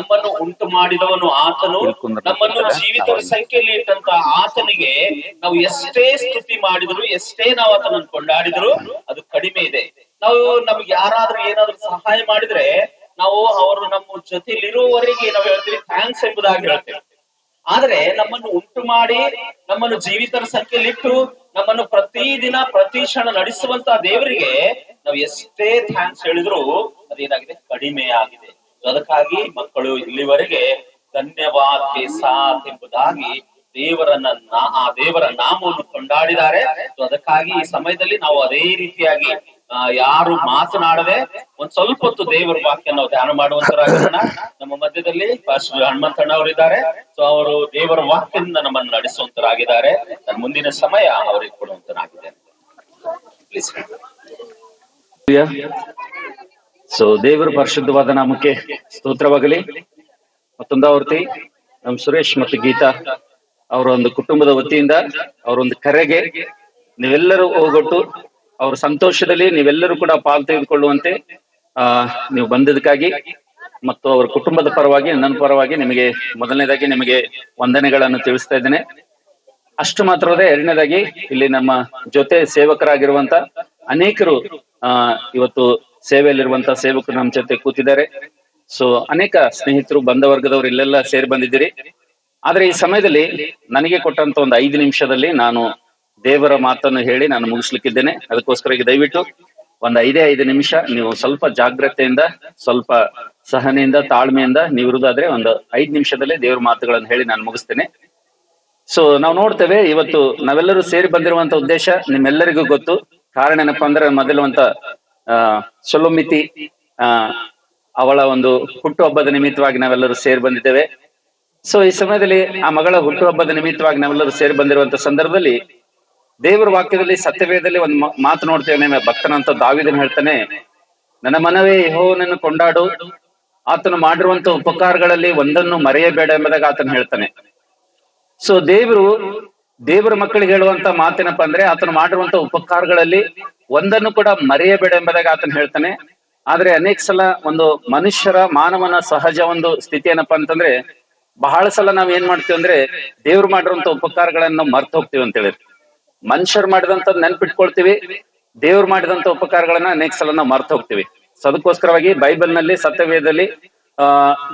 ನಮ್ಮನ್ನು ಉಂಟು ಮಾಡಿದವನು ಆತನು, ನಮ್ಮನ್ನು ಜೀವಿತರ ಸಂಖ್ಯೆಯಲ್ಲಿ ಇಟ್ಟಂತ ಆತನಿಗೆ ನಾವು ಎಷ್ಟೇ ಸ್ತುತಿ ಮಾಡಿದ್ರು, ಎಷ್ಟೇ ನಾವು ಆತನನ್ನು ಕೊಂಡಾಡಿದ್ರು ಅದು ಕಡಿಮೆ ಇದೆ. ನಾವು ನಮ್ಗೆ ಯಾರಾದ್ರೂ ಏನಾದ್ರೂ ಸಹಾಯ ಮಾಡಿದ್ರೆ ನಾವು ಅವರು ನಮ್ಮ ಜೊತೆಲಿರುವವರೆಗೆ ನಾವು ಹೇಳ್ತೀವಿ ಥ್ಯಾಂಕ್ಸ್ ಎಂಬುದಾಗಿ ಹೇಳ್ತೇವೆ. ಆದ್ರೆ ನಮ್ಮನ್ನು ಉಂಟು ಮಾಡಿ ನಮ್ಮನ್ನು ಜೀವಿತರ ಸಂಖ್ಯೆಯಲ್ಲಿಟ್ಟು ನಮ್ಮನ್ನು ಪ್ರತಿದಿನ ಪ್ರತಿ ಕ್ಷಣ ನಡೆಸುವಂತ ದೇವರಿಗೆ ನಾವು ಎಷ್ಟೇ ಥ್ಯಾಂಕ್ಸ್ ಹೇಳಿದ್ರು ಅದೇನಾಗಿದೆ, ಕಡಿಮೆ ಆಗಿದೆ. ಅದಕ್ಕಾಗಿ ಮಕ್ಕಳು ಇಲ್ಲಿವರೆಗೆ ಧನ್ಯವಾದ ಸಾಥ್ ಎಂಬುದಾಗಿ ಆ ದೇವರ ನಾಮವನ್ನು ಕೊಂಡಾಡಿದ್ದಾರೆ. ಅದಕ್ಕಾಗಿ ಈ ಸಮಯದಲ್ಲಿ ನಾವು ಅದೇ ರೀತಿಯಾಗಿ ಯಾರು ಮಾತನಾಡದೆ ಒಂದ್ ಸ್ವಲ್ಪ ಹೊತ್ತು ದೇವರ ವಾಕ್ಯ ನಾವು ಧ್ಯಾನ ಮಾಡುವಂತರಾಗಿರೋಣ. ನಮ್ಮ ಮಧ್ಯದಲ್ಲಿ ಪಾಸ್ಟರ್ ಹನುಮಂತಣ್ಣ ಅವರಿದ್ದಾರೆ. ಸೊ ಅವರು ದೇವರ ವಾಕ್ಯದಿಂದ ನಮ್ಮನ್ನು ನಡೆಸುವಂತರಾಗಿದ್ದಾರೆ. ನನ್ನ ಮುಂದಿನ ಸಮಯ ಅವರಿಗೆ ಕೊಡುವಂತನಾಗಿದ್ದೇನೆ. ಪ್ಲೀಸ್. ಸೊ ದೇವರ ಪರಿಶುದ್ಧವಾದ ನಾಮಕ್ಕೆ ಸ್ತೋತ್ರವಾಗಲಿ. ಮತ್ತೊಂದಾವರ್ತಿ ನಮ್ ಸುರೇಶ್ ಮತ್ತು ಗೀತಾ ಅವರ ಒಂದು ಕುಟುಂಬದ ವತಿಯಿಂದ ಅವರೊಂದು ಕರೆಗೆ ನೀವೆಲ್ಲರೂ ಹೋಗೊಟ್ಟು ಅವ್ರ ಸಂತೋಷದಲ್ಲಿ ನೀವೆಲ್ಲರೂ ಕೂಡ ಪಾಲು ತೆಗೆದುಕೊಳ್ಳುವಂತೆ ನೀವು ಬಂದಿದ್ದಕ್ಕಾಗಿ ಮತ್ತು ಅವರ ಕುಟುಂಬದ ಪರವಾಗಿ ನನ್ನ ಪರವಾಗಿ ನಿಮಗೆ ಮೊದಲನೇದಾಗಿ ನಿಮಗೆ ವಂದನೆಗಳನ್ನು ತಿಳಿಸ್ತಾ ಇದ್ದೇನೆ. ಅಷ್ಟು ಮಾತ್ರವೇ ಎರಡನೇದಾಗಿ ಇಲ್ಲಿ ನಮ್ಮ ಜೊತೆ ಸೇವಕರಾಗಿರುವಂತ ಅನೇಕರು ಇವತ್ತು ಸೇವೆಯಲ್ಲಿರುವಂತ ಸೇವಕರು ನಮ್ಮ ಜೊತೆ ಕೂತಿದ್ದಾರೆ. ಸೊ ಅನೇಕ ಸ್ನೇಹಿತರು ಬಂಧ ವರ್ಗದವರು ಇಲ್ಲೆಲ್ಲ ಸೇರಿ ಬಂದಿದ್ದೀರಿ. ಆದ್ರೆ ಈ ಸಮಯದಲ್ಲಿ ನನಗೆ ಕೊಟ್ಟಂತ ಒಂದು 5 ನಿಮಿಷದಲ್ಲಿ ನಾನು ದೇವರ ಮಾತನ್ನು ಹೇಳಿ ನಾನು ಮುಗಿಸ್ಲಿಕ್ಕಿದ್ದೇನೆ. ಅದಕ್ಕೋಸ್ಕರ ಈಗ ದಯವಿಟ್ಟು ಒಂದು 5 ನಿಮಿಷ ನೀವು ಸ್ವಲ್ಪ ಜಾಗ್ರತೆಯಿಂದ, ಸ್ವಲ್ಪ ಸಹನೆಯಿಂದ, ತಾಳ್ಮೆಯಿಂದ ನೀವು ಇರುವುದಾದ್ರೆ ಒಂದು 5 ನಿಮಿಷದಲ್ಲೇ ದೇವರ ಮಾತುಗಳನ್ನು ಹೇಳಿ ನಾನು ಮುಗಿಸ್ತೇನೆ. ಸೊ ನಾವು ನೋಡ್ತೇವೆ ಇವತ್ತು ನಾವೆಲ್ಲರೂ ಸೇರಿ ಬಂದಿರುವಂತ ಉದ್ದೇಶ ನಿಮ್ಮೆಲ್ಲರಿಗೂ ಗೊತ್ತು. ಕಾರಣ ಏನಪ್ಪಾ ಅಂದ್ರೆ ಮೊದಲುವಂತ ಸೊಲೋಮಿತಿ ಅವಳ ಒಂದು ಹುಟ್ಟುಹಬ್ಬದ ನಿಮಿತ್ತವಾಗಿ ನಾವೆಲ್ಲರೂ ಸೇರಿ ಬಂದಿದ್ದೇವೆ. ಸೊ ಈ ಸಮಯದಲ್ಲಿ ಆ ಮಗಳ ಹುಟ್ಟುಹಬ್ಬದ ನಿಮಿತ್ತವಾಗಿ ನಾವೆಲ್ಲರೂ ಸೇರಿ ಬಂದಿರುವಂತ ಸಂದರ್ಭದಲ್ಲಿ ದೇವರ ವಾಕ್ಯದಲ್ಲಿ ಸತ್ಯವೇದದಲ್ಲಿ ಒಂದು ಮಾತು ನೋಡ್ತೇವೆ. ಭಕ್ತನಂತ ದಾವೀದನು ಹೇಳ್ತಾನೆ, ನನ್ನ ಮನವೇ ಯೆಹೋವನನ್ನು ಕೊಂಡಾಡು, ಆತನು ಮಾಡಿರುವಂತ ಉಪಕಾರಗಳಲ್ಲಿ ಒಂದನ್ನು ಮರೆಯಬೇಡ ಎಂಬುದಾಗಿ ಆತನು ಹೇಳ್ತಾನೆ. ಸೊ ದೇವರ ಮಕ್ಕಳಿಗೆ ಹೇಳುವಂತ ಮಾತೇನಪ್ಪ ಅಂದ್ರೆ ಆತನು ಮಾಡಿರುವಂತ ಉಪಕಾರಗಳಲ್ಲಿ ಒಂದನ್ನು ಕೂಡ ಮರೆಯಬೇಡ ಎಂಬುದಾಗಿ ಆತನು ಹೇಳ್ತಾನೆ. ಆದ್ರೆ ಅನೇಕ ಸಲ ಒಂದು ಮಾನವನ ಸಹಜ ಒಂದು ಸ್ಥಿತಿ ಏನಪ್ಪಾ ಅಂತಂದ್ರೆ ಬಹಳ ಸಲ ನಾವ್ ಏನ್ ಮಾಡ್ತೀವಿ ಅಂದ್ರೆ ದೇವ್ರು ಮಾಡಿರುವಂತ ಉಪಕಾರಗಳನ್ನ ಮರ್ತು ಹೋಗ್ತೀವಿ ಅಂತ ಹೇಳಿ. ಮನುಷ್ಯರು ಮಾಡಿದಂತ ನೆನ್ಪಿಟ್ಕೊಳ್ತೀವಿ, ದೇವ್ರು ಮಾಡಿದಂತ ಉಪಕಾರಗಳನ್ನ ಅನೇಕ ಸಲ ನಾವು ಮರ್ತು ಹೋಗ್ತೀವಿ. ಸೊ ಅದಕ್ಕೋಸ್ಕರವಾಗಿ ಬೈಬಲ್ ನಲ್ಲಿ ಸತ್ಯವೇದದಲ್ಲಿ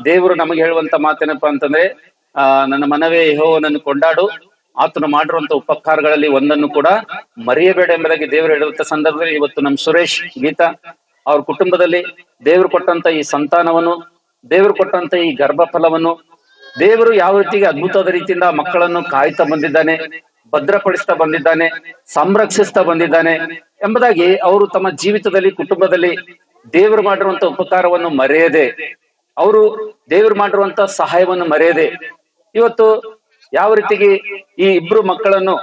ದೇವರು ನಮಗೆ ಹೇಳುವಂತ ಮಾತೇನಪ್ಪಾ ಅಂತಂದ್ರೆ ನನ್ನ ಮನವೇ ಯೆಹೋವನನ್ನು ಕೊಂಡಾಡು, ಆತನು ಮಾಡಿರುವಂತ ಉಪಕಾರಗಳಲ್ಲಿ ಒಂದನ್ನು ಕೂಡ ಮರೆಯಬೇಡ ಎಂಬುದಾಗಿ ದೇವರು ಹೇಳುವಂತ ಸಂದರ್ಭದಲ್ಲಿ ಇವತ್ತು ನಮ್ ಸುರೇಶ್, ಗೀತಾ ಅವ್ರ ಕುಟುಂಬದಲ್ಲಿ ದೇವರು ಕೊಟ್ಟಂತ ಈ ಸಂತಾನವನ್ನು, ದೇವರು ಕೊಟ್ಟಂತ ಈ ಗರ್ಭಫಲವನ್ನು ದೇವರು ಯಾವ ರೀತಿಗೆ ಅದ್ಭುತವಾದ ರೀತಿಯಿಂದ ಮಕ್ಕಳನ್ನು ಕಾಯ್ತಾ ಬಂದಿದ್ದಾನೆ, ಭದ್ರಪಡಿಸ್ತಾ ಬಂದಿದ್ದಾನೆ, ಸಂರಕ್ಷಿಸ್ತಾ ಬಂದಿದ್ದಾನೆ ಎಂಬುದಾಗಿ ಅವರು ತಮ್ಮ ಜೀವಿತದಲ್ಲಿ, ಕುಟುಂಬದಲ್ಲಿ ದೇವರು ಮಾಡಿರುವಂತ ಉಪಕಾರವನ್ನು ಮರೆಯದೆ, ಅವರು ದೇವರು ಮಾಡಿರುವಂತ ಸಹಾಯವನ್ನು ಮರೆಯದೆ ಇವತ್ತು ಯಾವ ರೀತಿಗೆ ಈ ಇಬ್ರು ಮಕ್ಕಳನ್ನು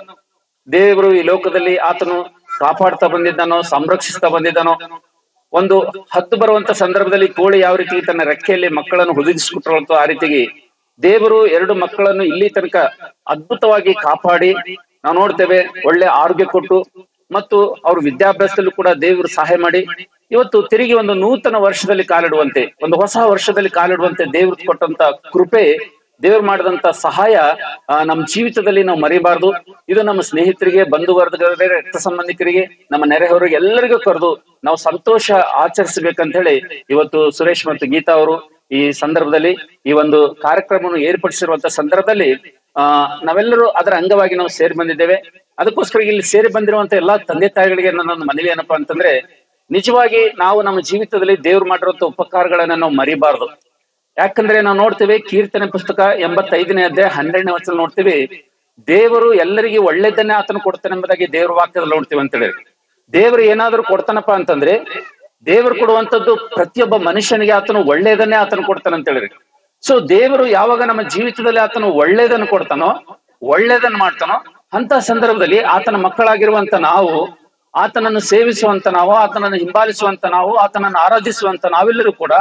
ದೇವರು ಈ ಲೋಕದಲ್ಲಿ ಆತನು ಕಾಪಾಡ್ತಾ ಬಂದಿದ್ದಾನೋ, ಸಂರಕ್ಷಿಸ್ತಾ ಬಂದಿದ್ದಾನೋ. ಒಂದು ಹತ್ತು ಬರುವಂತ ಸಂದರ್ಭದಲ್ಲಿ ಕೋಳಿ ಯಾವ ರೀತಿ ತನ್ನ ರೆಕ್ಕೆಯಲ್ಲಿ ಮಕ್ಕಳನ್ನು ಹುದುಗಿಸ್ಕೊಟ್ಟಿರುವಂತೋ ಆ ರೀತಿಗೆ ದೇವರು 2 ಮಕ್ಕಳನ್ನು ಇಲ್ಲಿ ತನಕ ಅದ್ಭುತವಾಗಿ ಕಾಪಾಡಿ ನಾವು ನೋಡ್ತೇವೆ. ಒಳ್ಳೆ ಆರೋಗ್ಯ ಕೊಟ್ಟು ಮತ್ತು ಅವ್ರ ವಿದ್ಯಾಭ್ಯಾಸದಲ್ಲೂ ಕೂಡ ದೇವರು ಸಹಾಯ ಮಾಡಿ ಇವತ್ತು ತಿರುಗಿ ಒಂದು ನೂತನ ವರ್ಷದಲ್ಲಿ ಕಾಲಿಡುವಂತೆ, ಒಂದು ಹೊಸ ವರ್ಷದಲ್ಲಿ ಕಾಲಿಡುವಂತೆ ದೇವ್ರು ಕೊಟ್ಟಂತ ಕೃಪೆ, ದೇವ್ರು ಮಾಡಿದಂತ ಸಹಾಯ ನಮ್ಮ ಜೀವಿತದಲ್ಲಿ ನಾವು ಮರಿಬಾರ್ದು. ಇದು ನಮ್ಮ ಸ್ನೇಹಿತರಿಗೆ, ಬಂಧು ವರ್ಗದವರಿಗೆ, ರಕ್ತ ಸಂಬಂಧಿಕರಿಗೆ, ನಮ್ಮ ನೆರೆಹೊರೆಗೆ ಎಲ್ಲರಿಗೂ ಕರೆದು ನಾವು ಸಂತೋಷ ಆಚರಿಸಬೇಕಂತ ಹೇಳಿ ಇವತ್ತು ಸುರೇಶ್ ಮತ್ತು ಗೀತಾ ಅವರು ಈ ಸಂದರ್ಭದಲ್ಲಿ ಈ ಒಂದು ಕಾರ್ಯಕ್ರಮವನ್ನು ಏರ್ಪಡಿಸಿರುವಂತ ಸಂದರ್ಭದಲ್ಲಿ ನಾವೆಲ್ಲರೂ ಅದರ ಅಂಗವಾಗಿ ನಾವು ಸೇರಿ ಬಂದಿದ್ದೇವೆ. ಅದಕ್ಕೋಸ್ಕರ ಇಲ್ಲಿ ಸೇರಿ ಬಂದಿರುವಂತ ಎಲ್ಲಾ ತಂದೆ ತಾಯಿಗಳಿಗೆ ನನ್ನ ಮನವಿ ಏನಪ್ಪಾ ಅಂತಂದ್ರೆ, ನಿಜವಾಗಿ ನಾವು ನಮ್ಮ ಜೀವಿತದಲ್ಲಿ ದೇವ್ರು ಮಾಡಿರುವಂತ ಉಪಕಾರಗಳನ್ನ ನಾವು ಮರಿಬಾರ್ದು. ಯಾಕಂದ್ರೆ ನಾವು ನೋಡ್ತೇವೆ ಕೀರ್ತನೆ ಪುಸ್ತಕ 85ನೇ ಅಧ್ಯಾಯ 12ನೇ ವಚನ ನೋಡ್ತೀವಿ, ದೇವರು ಎಲ್ಲರಿಗೂ ಒಳ್ಳೇದನ್ನೇ ಆತನು ಕೊಡ್ತಾನೆ ಎಂಬುದಾಗಿ ದೇವ್ರ ವಾಕ್ಯದಲ್ಲಿ ನೋಡ್ತೀವಿ ಅಂತ ಹೇಳಿ. ದೇವರು ಏನಾದ್ರು ಕೊಡ್ತಾನಪ್ಪ ಅಂತಂದ್ರೆ ದೇವರು ಕೊಡುವಂತದ್ದು ಪ್ರತಿಯೊಬ್ಬ ಮನುಷ್ಯನಿಗೆ ಆತನು ಒಳ್ಳೇದನ್ನೇ ಆತನು ಕೊಡ್ತಾನೆ ಅಂತ ಹೇಳಿರಿ. ಸೊ ದೇವರು ಯಾವಾಗ ನಮ್ಮ ಜೀವಿತದಲ್ಲಿ ಆತನು ಒಳ್ಳೇದನ್ನು ಕೊಡ್ತಾನೋ, ಒಳ್ಳೇದನ್ನು ಮಾಡ್ತಾನೋ, ಅಂತ ಸಂದರ್ಭದಲ್ಲಿ ಆತನ ಮಕ್ಕಳಾಗಿರುವಂತ ನಾವು, ಆತನನ್ನು ಸೇವಿಸುವಂತ ನಾವು, ಆತನನ್ನು ಹಿಂಬಾಲಿಸುವಂತ ನಾವು, ಆತನನ್ನು ಆರಾಧಿಸುವಂತ ನಾವೆಲ್ಲರೂ ಕೂಡ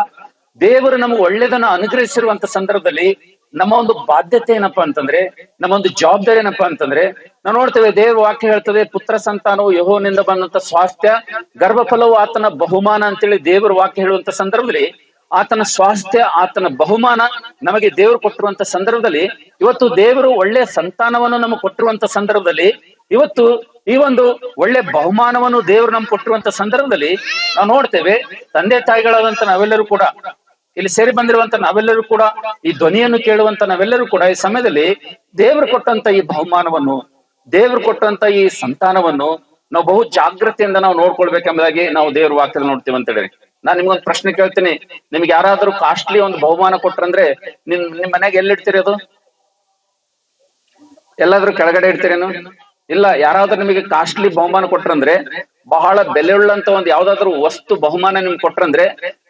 ದೇವರು ನಮಗೆ ಒಳ್ಳೇದನ್ನು ಅನುಗ್ರಹಿಸಿರುವಂತ ಸಂದರ್ಭದಲ್ಲಿ ನಮ್ಮ ಒಂದು ಬಾಧ್ಯತೆ ಏನಪ್ಪಾ ಅಂತಂದ್ರೆ, ನಮ್ಮ ಒಂದು ಜವಾಬ್ದಾರಿ ಏನಪ್ಪಾ ಅಂತಂದ್ರೆ, ನಾವು ನೋಡ್ತೇವೆ ದೇವ್ರ ವಾಕ್ಯ ಹೇಳ್ತದೆ, ಪುತ್ರ ಸಂತಾನವು ಯೆಹೋವನಿಂದ ಬಂದಂತ ಸ್ವಾಸ್ಥ್ಯ, ಗರ್ಭಫಲವು ಆತನ ಬಹುಮಾನ ಅಂತೇಳಿ ದೇವರ ವಾಕ್ಯ ಹೇಳುವಂತ ಸಂದರ್ಭದಲ್ಲಿ ಆತನ ಸ್ವಾಸ್ಥ್ಯ, ಆತನ ಬಹುಮಾನ ನಮಗೆ ದೇವರು ಕೊಟ್ಟಿರುವಂತ ಸಂದರ್ಭದಲ್ಲಿ, ಇವತ್ತು ದೇವರು ಒಳ್ಳೆ ಸಂತಾನವನ್ನು ನಮಗೆ ಕೊಟ್ಟಿರುವಂತ ಸಂದರ್ಭದಲ್ಲಿ, ಇವತ್ತು ಈ ಒಂದು ಒಳ್ಳೆ ಬಹುಮಾನವನ್ನು ದೇವರು ನಮ್ಗೆ ಕೊಟ್ಟಿರುವಂತ ಸಂದರ್ಭದಲ್ಲಿ ನಾವು ನೋಡ್ತೇವೆ, ತಂದೆ ತಾಯಿಗಳಾದಂತ ನಾವೆಲ್ಲರೂ ಕೂಡ, ಇಲ್ಲಿ ಸೇರಿ ಬಂದಿರುವಂತ ನಾವೆಲ್ಲರೂ ಕೂಡ, ಈ ಧ್ವನಿಯನ್ನು ಕೇಳುವಂತ ನಾವೆಲ್ಲರೂ ಕೂಡ ಈ ಸಮಯದಲ್ಲಿ ದೇವರು ಕೊಟ್ಟಂತ ಈ ಬಹುಮಾನವನ್ನು, ದೇವರು ಕೊಟ್ಟಂತ ಈ ಸಂತಾನವನ್ನು ನಾವು ಬಹು ಜಾಗ್ರತೆಯಿಂದ ನಾವು ನೋಡ್ಕೊಳ್ಬೇಕೆಂಬುದಾಗಿ ನಾವು ದೇವ್ರ ವಾಕ್ಯದಲ್ಲಿ ನೋಡ್ತೀವಿ ಅಂತ ಹೇಳಿ. ನಾನ್ ನಿಮ್ಗೊಂದು ಪ್ರಶ್ನೆ ಕೇಳ್ತೀನಿ, ನಿಮ್ಗೆ ಯಾರಾದ್ರೂ ಕಾಸ್ಟ್ಲಿ ಒಂದು ಬಹುಮಾನ ಕೊಟ್ರಂದ್ರೆ ನಿಮ್ ಮನೆಗೆ ಎಲ್ಲಿಡ್ತೀರಿ? ಅದು ಎಲ್ಲಾದ್ರೂ ಕೆಳಗಡೆ ಇಡ್ತೀರೇನು? ಇಲ್ಲ. ಯಾರಾದ್ರೂ ನಿಮಗೆ ಕಾಸ್ಟ್ಲಿ ಬಹುಮಾನ ಕೊಟ್ರಂದ್ರೆ, ಬಹಳ ಬೆಲೆ ಉಳ್ಳಂತ ಒಂದು ಯಾವ್ದಾದ್ರು ವಸ್ತು ಬಹುಮಾನ ನಿಮ್ಗೆ ಕೊಟ್ರಂದ್ರೆ,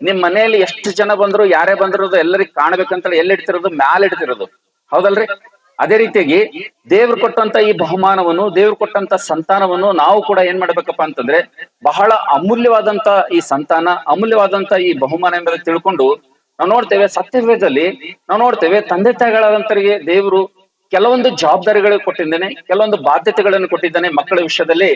ನಿಮ್ ಮನೆಯಲ್ಲಿ ಎಷ್ಟು ಜನ ಬಂದ್ರು, ಯಾರೇ ಬಂದ್ರು ಎಲ್ಲರಿಗೂ ಕಾಣ್ಬೇಕಂತ ಎಲ್ಲಿ ಇಡ್ತಿರೋದು? ಮ್ಯಾಲ ಇಡ್ತಿರೋದು, ಹೌದಲ್ರಿ? ಅದೇ ರೀತಿಯಾಗಿ ದೇವ್ರು ಕೊಟ್ಟಂತ ಈ ಬಹುಮಾನವನ್ನು, ದೇವ್ರು ಕೊಟ್ಟಂತ ಸಂತಾನವನ್ನು ನಾವು ಕೂಡ ಏನ್ ಮಾಡ್ಬೇಕಪ್ಪ ಅಂತಂದ್ರೆ, ಬಹಳ ಅಮೂಲ್ಯವಾದಂತ ಈ ಸಂತಾನ, ಅಮೂಲ್ಯವಾದಂತ ಈ ಬಹುಮಾನ ಎಂಬುದನ್ನು ತಿಳ್ಕೊಂಡು ನಾವು ನೋಡ್ತೇವೆ, ಸತ್ಯವೇದದಲ್ಲಿ ನಾವು ನೋಡ್ತೇವೆ, ತಂದೆ ತಾಯಿಗಳಾದಂತರಿಗೆ ದೇವರು ಕೆಲವೊಂದು ಜವಾಬ್ದಾರಿಗಳು ಕೊಟ್ಟಿದ್ದಾನೆ, ಕೆಲವೊಂದು ಬಾಧ್ಯತೆಗಳನ್ನು ಕೊಟ್ಟಿದ್ದಾನೆ ಮಕ್ಕಳ ವಿಷಯದಲ್ಲಿ.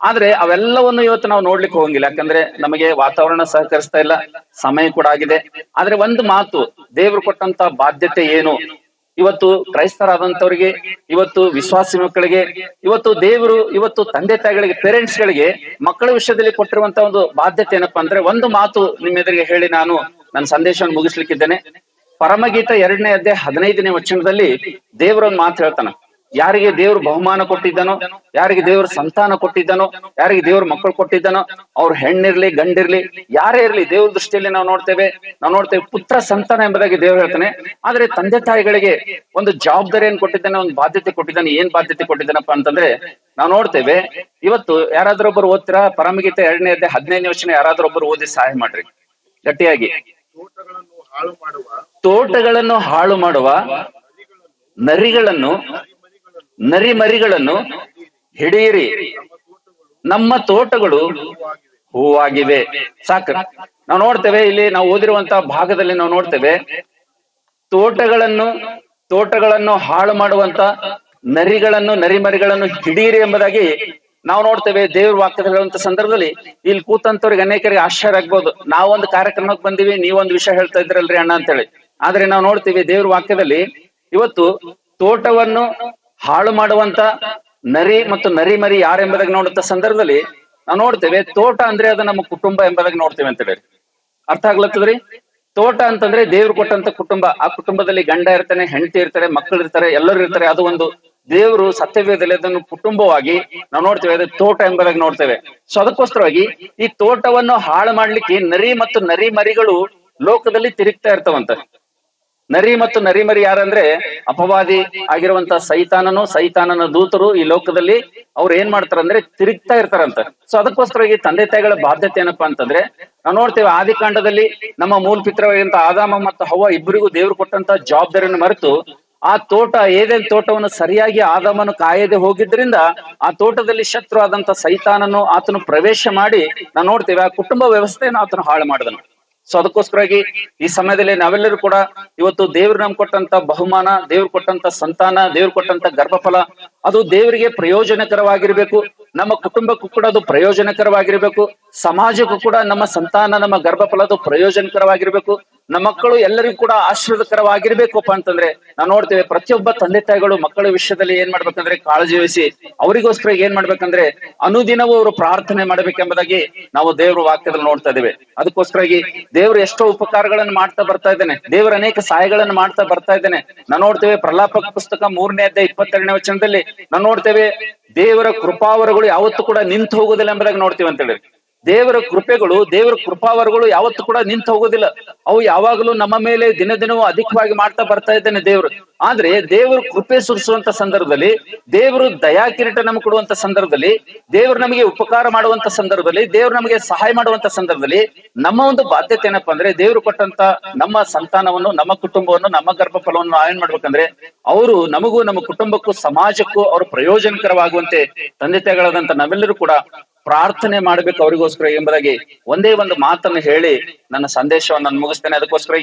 ಆದ್ರೆ ಅವೆಲ್ಲವನ್ನು ಇವತ್ತು ನಾವು ನೋಡ್ಲಿಕ್ಕೆ ಹೋಗಂಗಿಲ್ಲ, ಯಾಕಂದ್ರೆ ನಮಗೆ ವಾತಾವರಣ ಸಹಕರಿಸ್ತಾ ಇಲ್ಲ, ಸಮಯ ಕೂಡ ಆಗಿದೆ. ಆದ್ರೆ ಒಂದು ಮಾತು, ದೇವ್ರು ಕೊಟ್ಟಂತ ಬಾಧ್ಯತೆ ಏನು? ಇವತ್ತು ಕ್ರೈಸ್ತರಾದಂತವರಿಗೆ, ಇವತ್ತು ವಿಶ್ವಾಸಿ ಮಕ್ಕಳಿಗೆ, ಇವತ್ತು ದೇವರು ಇವತ್ತು ತಂದೆ ತಾಯಿಗಳಿಗೆ, ಪೇರೆಂಟ್ಸ್ ಗಳಿಗೆ ಮಕ್ಕಳ ವಿಷಯದಲ್ಲಿ ಕೊಟ್ಟಿರುವಂತ ಒಂದು ಬಾಧ್ಯತೆ ಏನಪ್ಪಾ ಅಂದ್ರೆ, ಒಂದು ಮಾತು ನಿಮ್ಮ ಎದುರಿಗೆ ಹೇಳಿ ನಾನು ನನ್ನ ಸಂದೇಶವನ್ನು ಮುಗಿಸ್ಲಿಕ್ಕಿದ್ದೇನೆ. ಪರಮಗೀತ 2ನೇ ಅಧ್ಯಾಯ 15ನೇ ವಚನದಲ್ಲಿ ದೇವರೊಂದು ಮಾತು ಹೇಳ್ತಾನ. ಯಾರಿಗೆ ದೇವ್ರು ಬಹುಮಾನ ಕೊಟ್ಟಿದ್ದಾನೋ, ಯಾರಿಗೆ ದೇವ್ರ ಸಂತಾನ ಕೊಟ್ಟಿದ್ದಾನೋ, ಯಾರಿಗೆ ದೇವ್ರ ಮಕ್ಕಳು ಕೊಟ್ಟಿದ್ದಾನೋ, ಅವ್ರು ಹೆಣ್ಣಿರ್ಲಿ ಗಂಡಿರ್ಲಿ ಯಾರೇ ಇರ್ಲಿ, ದೇವ್ರ ದೃಷ್ಟಿಯಲ್ಲಿ ನಾವು ನೋಡ್ತೇವೆ ಪುತ್ರ ಸಂತಾನ ಎಂಬುದಾಗಿ ದೇವ್ರು ಹೇಳ್ತಾನೆ. ಆದ್ರೆ ತಂದೆ ತಾಯಿಗಳಿಗೆ ಒಂದು ಜವಾಬ್ದಾರಿಯನ್ನು ಕೊಟ್ಟಿದ್ದಾನೆ, ಒಂದು ಬಾಧ್ಯತೆ ಕೊಟ್ಟಿದ್ದಾನೆ. ಏನ್ ಬಾಧ್ಯತೆ ಕೊಟ್ಟಿದ್ದಾನಪ್ಪ ಅಂತಂದ್ರೆ, ನಾವು ನೋಡ್ತೇವೆ, ಇವತ್ತು ಯಾರಾದ್ರೂ ಒಬ್ಬರು ಓದ್ತೀರಾ? ಪರಮಗೀತ 2ನೇ ಅಧ್ಯಾಯ 15ನೇ ವಚನ ಯಾರಾದ್ರೂ ಒಬ್ಬರು ಓದಿ ಸಹಾಯ ಮಾಡ್ರಿ ಗಟ್ಟಿಯಾಗಿ. ತೋಟಗಳನ್ನು ಹಾಳು ಮಾಡುವ ನರಿಮರಿಗಳನ್ನು ಹಿಡಿಯಿರಿ, ನಮ್ಮ ತೋಟಗಳು ಹೂವಾಗಿವೆ. ಸಾಕು. ನಾವು ನೋಡ್ತೇವೆ, ಇಲ್ಲಿ ನಾವು ಓದಿರುವಂತಹ ಭಾಗದಲ್ಲಿ ನಾವು ನೋಡ್ತೇವೆ, ತೋಟಗಳನ್ನು ಹಾಳು ಮಾಡುವಂತ ನರಿಮರಿಗಳನ್ನು ಹಿಡಿಯಿರಿ ಎಂಬುದಾಗಿ ನಾವು ನೋಡ್ತೇವೆ ದೇವ್ರ ವಾಕ್ಯದಲ್ಲಿ ಹೇಳುವಂತ ಸಂದರ್ಭದಲ್ಲಿ. ಇಲ್ಲಿ ಕೂತಂತವ್ರಿಗೆ ಅನೇಕರಿಗೆ ಆಶ್ಚರ್ಯ ಆಗ್ಬೋದು, ನಾವೊಂದು ಕಾರ್ಯಕ್ರಮಕ್ಕೆ ಬಂದಿವಿ, ನೀವೊಂದು ವಿಷಯ ಹೇಳ್ತಾ ಇದ್ರಲ್ರಿ ಅಣ್ಣ ಅಂತೇಳಿ. ಆದ್ರೆ ನಾವು ನೋಡ್ತೀವಿ ದೇವ್ರ ವಾಕ್ಯದಲ್ಲಿ, ಇವತ್ತು ತೋಟವನ್ನು ಹಾಳು ಮಾಡುವಂತ ನರಿ ಮತ್ತು ನರಿಮರಿ ಯಾರೆಂಬುದಾಗಿ ನೋಡುವಂತ ಸಂದರ್ಭದಲ್ಲಿ ನಾವು ನೋಡ್ತೇವೆ, ತೋಟ ಅಂದ್ರೆ ಅದು ನಮ್ಮ ಕುಟುಂಬ ಎಂಬುದಾಗಿ ನೋಡ್ತೇವೆ ಅಂತ ಹೇಳಿ. ಅರ್ಥ ಆಗ್ಲತ್ತದ್ರಿ? ತೋಟ ಅಂತಂದ್ರೆ ದೇವ್ರು ಕೊಟ್ಟಂತ ಕುಟುಂಬ. ಆ ಕುಟುಂಬದಲ್ಲಿ ಗಂಡ ಇರ್ತಾನೆ, ಹೆಂಡತಿ ಇರ್ತಾರೆ, ಮಕ್ಕಳು ಇರ್ತಾರೆ, ಎಲ್ಲರೂ ಇರ್ತಾರೆ. ಅದು ಒಂದು ದೇವರು ಸತ್ಯವೇದದಲ್ಲಿ ಅದನ್ನು ಕುಟುಂಬವಾಗಿ ನಾವು ನೋಡ್ತೇವೆ, ಅದು ತೋಟ ಎಂಬುದಾಗಿ ನೋಡ್ತೇವೆ. ಸೊ ಅದಕ್ಕೋಸ್ಕರವಾಗಿ ಈ ತೋಟವನ್ನು ಹಾಳು ಮಾಡ್ಲಿಕ್ಕೆ ನರಿ ಮತ್ತು ನರಿಮರಿಗಳು ಲೋಕದಲ್ಲಿ ತಿರುಗ್ತಾ ಇರ್ತಾವಂತ. ನರಿ ಮತ್ತು ನರಿಮರಿ ಯಾರಂದ್ರೆ ಅಪವಾದಿ ಆಗಿರುವಂತ ಸೈತಾನನ ದೂತರು ಈ ಲೋಕದಲ್ಲಿ ಅವ್ರು ಏನ್ ಮಾಡ್ತಾರಂದ್ರೆ ತಿರುಗ್ತಾ ಇರ್ತಾರಂತ. ಸೊ ಅದಕ್ಕೋಸ್ಕರವಾಗಿ ತಂದೆ ತಾಯಿಗಳ ಬಾಧ್ಯತೆ ಏನಪ್ಪಾ ಅಂತಂದ್ರೆ, ನಾವು ನೋಡ್ತೇವೆ ಆದಿಕಾಂಡದಲ್ಲಿ ನಮ್ಮ ಮೂಲ ಪಿತೃವಾಗಿರುವಂತ ಆದಾಮ ಮತ್ತು ಹವ್ವ ಇಬ್ಬರಿಗೂ ದೇವ್ರು ಕೊಟ್ಟಂತ ಜವಾಬ್ದಾರಿಯನ್ನು ಮರೆತು ಆ ತೋಟ, ಏದೇನ್ ತೋಟವನ್ನು ಸರಿಯಾಗಿ ಆದಾಮನು ಕಾಯದೆ ಹೋಗಿದ್ರಿಂದ ಆ ತೋಟದಲ್ಲಿ ಶತ್ರು ಆದಂತ ಸೈತಾನನು ಆತನು ಪ್ರವೇಶ ಮಾಡಿ ನಾವು ನೋಡ್ತೇವೆ ಆ ಕುಟುಂಬ ವ್ಯವಸ್ಥೆಯನ್ನು ಆತನು ಹಾಳು ಮಾಡಿದನು. ಸೊ ಅದಕ್ಕೋಸ್ಕರವಾಗಿ ಈ ಸಮಯದಲ್ಲಿ ನಾವೆಲ್ಲರೂ ಕೂಡ ಇವತ್ತು ದೇವ್ರು ನಮ್ಗೆ ಕೊಟ್ಟಂತ ಬಹುಮಾನ, ದೇವ್ರು ಕೊಟ್ಟಂತ ಸಂತಾನ, ದೇವ್ರು ಕೊಟ್ಟಂತ ಗರ್ಭಫಲ ಅದು ದೇವರಿಗೆ ಪ್ರಯೋಜನಕರವಾಗಿರ್ಬೇಕು. ನಮ್ಮ ಕುಟುಂಬಕ್ಕೂ ಕೂಡ ಅದು ಪ್ರಯೋಜನಕರವಾಗಿರ್ಬೇಕು. ಸಮಾಜಕ್ಕೂ ಕೂಡ ನಮ್ಮ ಸಂತಾನ, ನಮ್ಮ ಗರ್ಭಫಲ ಅದು ಪ್ರಯೋಜನಕರವಾಗಿರ್ಬೇಕು. ನಮ್ಮ ಮಕ್ಕಳು ಎಲ್ಲರಿಗೂ ಕೂಡ ಆಶೀರ್ವಾದಕರವಾಗಿರ್ಬೇಕಪ್ಪ ಅಂತಂದ್ರೆ ನಾವು ನೋಡ್ತೇವೆ ಪ್ರತಿಯೊಬ್ಬ ತಂದೆ ತಾಯಿಗಳು ಮಕ್ಕಳ ವಿಷಯದಲ್ಲಿ ಏನ್ ಮಾಡ್ಬೇಕಂದ್ರೆ ಕಾಳಜಿ ವಹಿಸಿ ಅವರಿಗೋಸ್ಕರ ಏನ್ ಮಾಡ್ಬೇಕಂದ್ರೆ ಅನುದಿನವೂ ಅವರು ಪ್ರಾರ್ಥನೆ ಮಾಡ್ಬೇಕೆಂಬುದಾಗಿ ನಾವು ದೇವ್ರ ವಾಕ್ಯದಲ್ಲಿ ನೋಡ್ತಾ ಇದ್ದೇವೆ. ಅದಕ್ಕೋಸ್ಕರಾಗಿ ದೇವರು ಎಷ್ಟೋ ಉಪಕಾರಗಳನ್ನು ಮಾಡ್ತಾ ಬರ್ತಾ ಇದ್ದೇನೆ, ದೇವರ ಅನೇಕ ಸಹಾಯಗಳನ್ನು ಮಾಡ್ತಾ ಬರ್ತಾ ಇದ್ದೇನೆ. ನಾವು ನೋಡ್ತೇವೆ ಪ್ರಲಾಪ ಪುಸ್ತಕ 3ನೇ ಅಧ್ಯಾಯ 22ನೇ ವಚನದಲ್ಲಿ ನಾವು ನೋಡ್ತೇವೆ ದೇವರ ಕೃಪಾವರಗಳು ಯಾವತ್ತೂ ಕೂಡ ನಿಂತು ಹೋಗುದಿಲ್ಲ ಎಂಬುದಾಗಿ ನೋಡ್ತೀವಿ ಅಂತ ಹೇಳಿ. ದೇವರ ಕೃಪೆಗಳು, ದೇವರ ಕೃಪಾವರಗಳು ಯಾವತ್ತೂ ಕೂಡ ನಿಂತು ಹೋಗೋದಿಲ್ಲ. ಅವು ಯಾವಾಗಲೂ ನಮ್ಮ ಮೇಲೆ ದಿನವೂ ಅಧಿಕವಾಗಿ ಮಾಡ್ತಾ ಬರ್ತಾ ಇದ್ದೇನೆ ದೇವರು. ಆದ್ರೆ ದೇವರು ಕೃಪೆ ಸುರಿಸುವಂತ ಸಂದರ್ಭದಲ್ಲಿ, ದೇವರು ದಯಾ ಕಿರೀಟ ನಮ್ಗೆ ಕೊಡುವಂತ ಸಂದರ್ಭದಲ್ಲಿ, ದೇವರು ನಮಗೆ ಉಪಕಾರ ಮಾಡುವಂತ ಸಂದರ್ಭದಲ್ಲಿ, ದೇವರು ನಮಗೆ ಸಹಾಯ ಮಾಡುವಂತ ಸಂದರ್ಭದಲ್ಲಿ ನಮ್ಮ ಒಂದು ಬಾಧ್ಯತೆ ಏನಪ್ಪಾ ಅಂದ್ರೆ ದೇವರು ಕೊಟ್ಟಂತ ನಮ್ಮ ಸಂತಾನವನ್ನು, ನಮ್ಮ ಕುಟುಂಬವನ್ನು, ನಮ್ಮ ಗರ್ಭಫಲವನ್ನು ನಾವೇನ್ ಮಾಡ್ಬೇಕಂದ್ರೆ ಅವರು ನಮಗೂ ನಮ್ಮ ಕುಟುಂಬಕ್ಕೂ ಸಮಾಜಕ್ಕೂ ಅವರು ಪ್ರಯೋಜನಕರವಾಗುವಂತೆ ತಂದೆ ತಾಯಿಗಳಾದಂತ ನಾವೆಲ್ಲರೂ ಕೂಡ ಪ್ರಾರ್ಥನೆ ಮಾಡ್ಬೇಕು ಅವರಿಗೋಸ್ಕರ ಎಂಬುದಾಗಿ ಒಂದೇ ಒಂದು ಮಾತನ್ನು ಹೇಳಿ ನನ್ನ ಸಂದೇಶವನ್ನು ನಾನು ಮುಗಿಸ್ತೇನೆ. ಅದಕ್ಕೋಸ್ಕರ